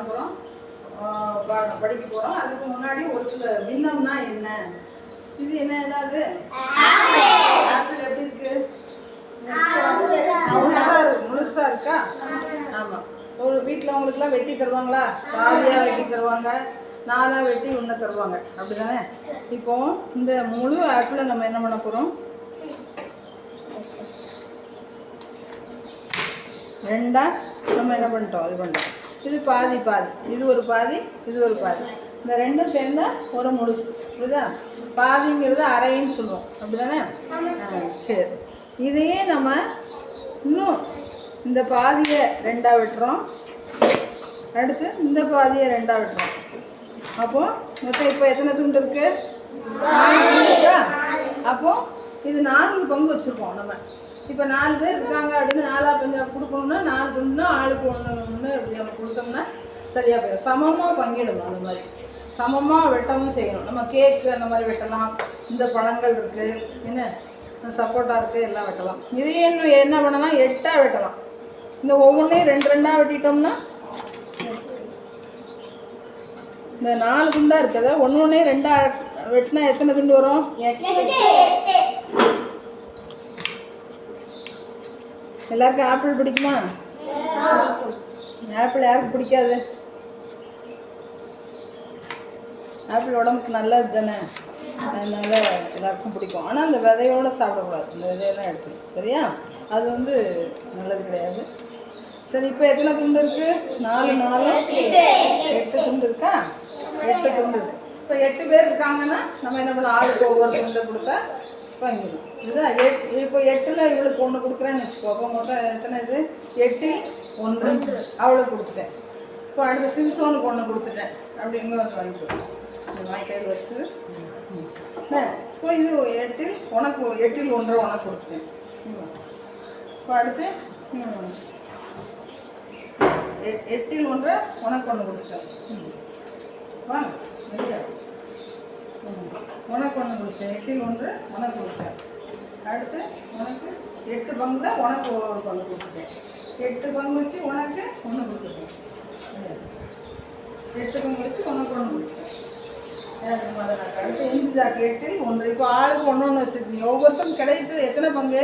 போகிறோம், படிக்க போகிறோம். அதுக்கு முன்னாடி ஒரு சில பின்னம்னா என்ன, இது என்ன ஏதாவது ஆப்பிள் எப்படி இருக்கு, முழுசா இருக்கா? ஆமாம். ஒரு வீட்டில் உங்களுக்குலாம் வெட்டி தருவாங்களா? பாதியாக வெட்டி தருவாங்க, நாலாக வெட்டி ஒன்று தருவாங்க, அப்படி தானே? இப்போ இந்த முழு ஆப்பிளை நம்ம என்ன பண்ண போகிறோம், ரெண்டா நம்ம என்ன பண்ணிட்டோம், இது பண்ணிட்டோம். இது பாதி பாதி, இது ஒரு பாதி, இது ஒரு பாதி, இந்த ரெண்டும் சேர்ந்தா ஒரு முழுசு. புரியுதா? பாதிங்கிறது அரைன்னு சொல்லுவோம், அப்படி தானே? சரி, இதையே நம்ம இன்னும் இந்த பாதியை ரெண்டாக வெட்டுறோம், அடுத்து இந்த பாதியை ரெண்டாக வெட்டுறோம். அப்போது மொத்தம் இப்போ எத்தனை துண்டு இருக்குது? 4 இருக்கா? அப்போது இது 4 பங்கு வச்சுருக்கோம் நம்ம. இப்போ 4 பேர் இருக்காங்க அப்படின்னு 4 கொஞ்சம் கொடுக்கணும்னா 4 துண்டுனா ஆளுக்கு 1 அப்படி நம்ம கொடுத்தோம்னா சரியாக போயிடும். சமமாக பங்கிடணும், அந்த மாதிரி சமமாக வெட்டவும் செய்யணும். நம்ம கேக்கு அந்த மாதிரி வெட்டலாம், இந்த பழங்கள் இருக்குது, என்ன சப்போட்டா இருக்குது, எல்லாம் வெட்டலாம். இதையே என்ன பண்ணலாம், 8ஆக வெட்டலாம். இந்த ஒவ்வொன்றையும் 2 வெட்டிட்டோம்னா இந்த 4 துண்டாக இருக்குது, ஒன்று 2 வெட்டினா எத்தனை துண்டு வரும்? 8. எல்லாருக்கும் ஆப்பிள் பிடிக்குமா? ஆப்பிள் யாருக்கு பிடிக்காது? ஆப்பிள் உடம்புக்கு நல்லது தானே, அதனால எல்லாருக்கும் பிடிக்கும். ஆனால் அந்த விதையோடு சாப்பிடக்கூடாது, இந்த விதையெல்லாம் எடுத்துக்கணும், சரியா? அது நல்லது கிடையாது. சரி, இப்போ எத்தனை துண்டு இருக்குது? 4 4 8 துண்டு இருக்கா? 8 துண்டு இருக்குது. இப்போ 8 பேர் இருக்காங்கன்னா நம்ம என்ன பண்ணலாம், ஆளுக்கு ஒவ்வொரு துண்டை கொடுத்தா வாங்கிடும். இதுதான் இப்போ 8ல் இவளுக்கு 1 கொடுக்குறேன்னு வச்சுக்கோ. அப்போ மொத்தம் எத்தனை? இது 8ல் 1 அவளுக்கு கொடுத்துட்டேன். இப்போ அடுத்த சிம்சோனுக்கு 1 கொடுத்துட்டேன். அப்படி இங்கே வாங்கிக்கலாம், இந்த வாய்க்கால் வச்சு. இப்போ இது 8ல் உனக்கு 8ல் 1 உனக்கு கொடுத்துட்டேன். இப்போ அடுத்து 8ல் 1 உனக்கு 1 கொடுத்துட்டேன். வாங்க, உனக்கு 1 கொடுத்தேன், 8ல் 1 உனக்கு கொடுத்தேன். அடுத்து உனக்கு 8 பங்கில் உனக்கு ஒரு பங்கு கொடுத்துட்டேன். 8 பங்கு வச்சு உனக்கு 1 கொடுத்துட்டேன். 8 பங்கு வச்சு உனக்கு 1 கொடுத்துட்டேன். அடுத்து 8ல் 1. இப்போ ஆளுக்கு 1 வச்சுருக்கீங்க. ஒவ்வொருத்தரும் கிடைத்தது எத்தனை பங்கு?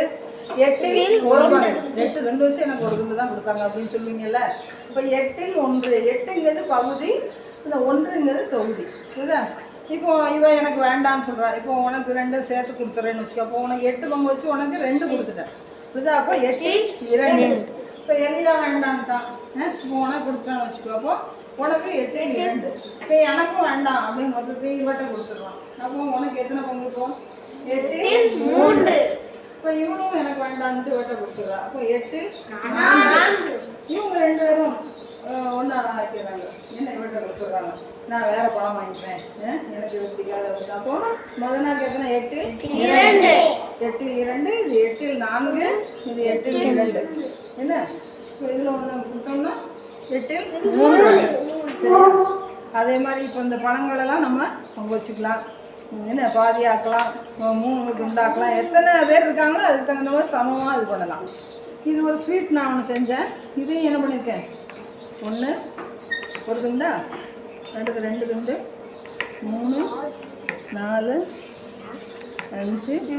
8ல் 1 பங்கு. 8 2 வச்சு எனக்கு 1 துண்டு தான் கொடுத்தாங்க அப்படின்னு சொல்லுவீங்கல்ல. இப்போ 8ல் 1, 8ங்கிறது பகுதி, இந்த 1ங்கிறது தொகுதி. புரியுதா? இப்போ இவன் எனக்கு வேண்டான்னு சொல்கிறா. இப்போ உனக்கு 2 சேர்த்து கொடுத்துட்றேன்னு வச்சுக்கோ. அப்போ உனக்கு 8 பங்கு வச்சு உனக்கு 2 கொடுத்துட்டேன். புரியுதா? அப்போ 8ல் 2. இப்போ எலியா வேண்டான்ட்டான், இப்போ உனக்கு கொடுத்துட்டான்னு வச்சுக்கோ. அப்போ உனக்கு 8ல் 2. இப்போ எனக்கும் வேண்டாம் அப்படின்னு மொத்தத்தை இவட்ட கொடுத்துருவான். அப்போ உனக்கு எத்தனை பங்கு இருக்கும்? 8ல் 3. இப்போ இவனும் எனக்கு வேண்டான்ட்டு இவட்ட கொடுத்துருவா. அப்போ 8ல் 4. இவங்க 2 பேரும் ஒன்றா ஆக்கிடுறாங்க. என்ன இவட்ட கொடுத்துட்றாங்க, நான் வேறு பழம் வாங்கிக்கிறேன், எனக்கு இது பிடிக்காத. அப்போ முதல் நாள் எத்தனை? 8ல் 2. 8ல் 2, இது 8ல் 4, இது 8ல் 2. என்ன ஸோ இதில் ஒன்று கொடுத்தோம்னா 8ல் 3. சரி, அதே மாதிரி இப்போ இந்த பழங்களெல்லாம் நம்ம பங்கு வச்சுக்கலாம். என்ன பாதி ஆக்கலாம், 3 துண்டாக்கலாம். எத்தனை பேர் இருக்காங்களோ அதுக்கு தகுந்த மாதிரி சமமாக இது பண்ணலாம். இது ஒரு ஸ்வீட் நான் ஒன்று செஞ்சேன். இதையும் என்ன பண்ணியிருக்கேன், 1 ஒரு துண்டா, அடுத்து 2 துண்டு, 3 4 5 6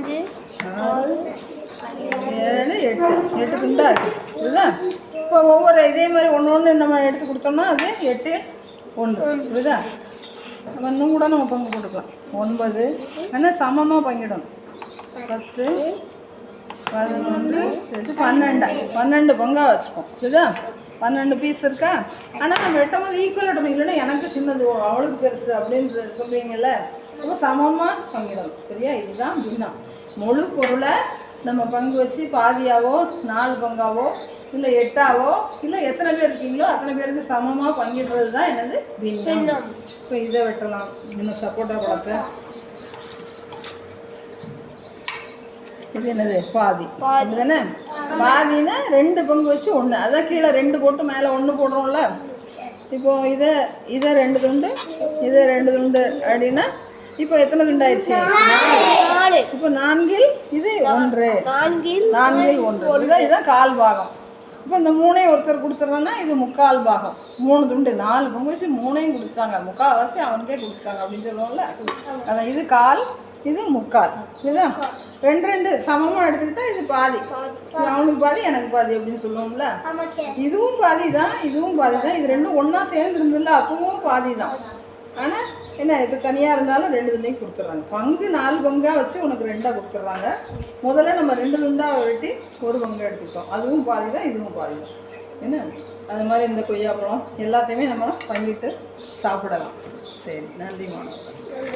7 8 துண்டா இருக்குது. புரியுதா? இப்போ ஒவ்வொரு இதே மாதிரி ஒன்று நம்ம எடுத்து கொடுத்தோம்னா அது 8ல் 1. புரியுதா? நம்ம இன்னும் கூட நம்ம பங்கு போட்டுக்கலாம். 9 ஆனால் சமமாக பங்கிடணும். 10 11 12 பங்காக வச்சுக்கோம். புரியுதா? 12 பீஸ் இருக்கா? ஆனால் நம்ம வெட்டும் போது ஈக்குவல் வெட்டணும். இல்லைன்னா எனக்கு சின்னது அவளுக்கு பெருசு அப்படின்னு சொல்லுவீங்கல்ல. ரொம்ப சமமாக பங்கிடணும், சரியா? இதுதான் பின்னம். முழு பொருளை நம்ம பங்கு வச்சு பாதியாவோ 4 பங்காவோ இல்லை 8ஆவோ இல்லை எத்தனை பேர் இருக்கீங்களோ அத்தனை பேருக்கு சமமாக பங்கிடுறது தான் என்னது பின்னம். இப்போ இதை வெட்டலாம். இன்னும் சப்போட்டா பழத்தை, இது என்னது பாதி, அப்படிதானே? பாதினா 2 பங்கு வச்சு 1, அதான் கீழே 2 போட்டு மேலே 1 போடுறோம்ல. இப்போ இதை 2 துண்டு, இதை 2 துண்டு அப்படின்னா இப்போ எத்தனை துண்டு ஆயிடுச்சு? 4. இப்போ 4ல் இது 1, 4ல் 1. இதுதான் கால் பாகம். இப்போ இந்த மூணையும் ஒருத்தர் கொடுத்துட்றோன்னா இது 3/4 பாகம், 3 துண்டு, 4 பங்கு வச்சு 3ஐயும் கொடுத்தாங்க, 3/4 அவனுக்கே கொடுத்தாங்க அப்படின்னு சொல்லுவோம்ல. அதான் இது 1/4, இது 3/4, இதுதான் 2 சமமாக எடுத்துக்கிட்டா இது பாதி, அவனுக்கு பாதி எனக்கு பாதி அப்படின்னு சொல்லுவோம்ல. இதுவும் பாதி தான், இதுவும் பாதி தான், இது ரெண்டும் ஒன்றா சேர்ந்துருந்துல்ல, அப்பவும் பாதி தான். ஆனால் என்ன, இப்போ தனியாக இருந்தாலும் 2 துண்டையும் கொடுத்துட்றாங்க. பங்கு 4 பங்காக வச்சு உனக்கு 2ஆக கொடுத்துட்றாங்க. முதல்ல நம்ம 2 துண்டாக வெட்டி 1 பங்கு எடுத்துக்கிட்டோம், அதுவும் பாதி தான், இதுவும் பாதி தான். என்ன அது மாதிரி இந்த கொய்யாப்பழம் எல்லாத்தையுமே நம்ம பங்கிட்டு சாப்பிடலாம். சரி, நன்றி மாணவர்கள்.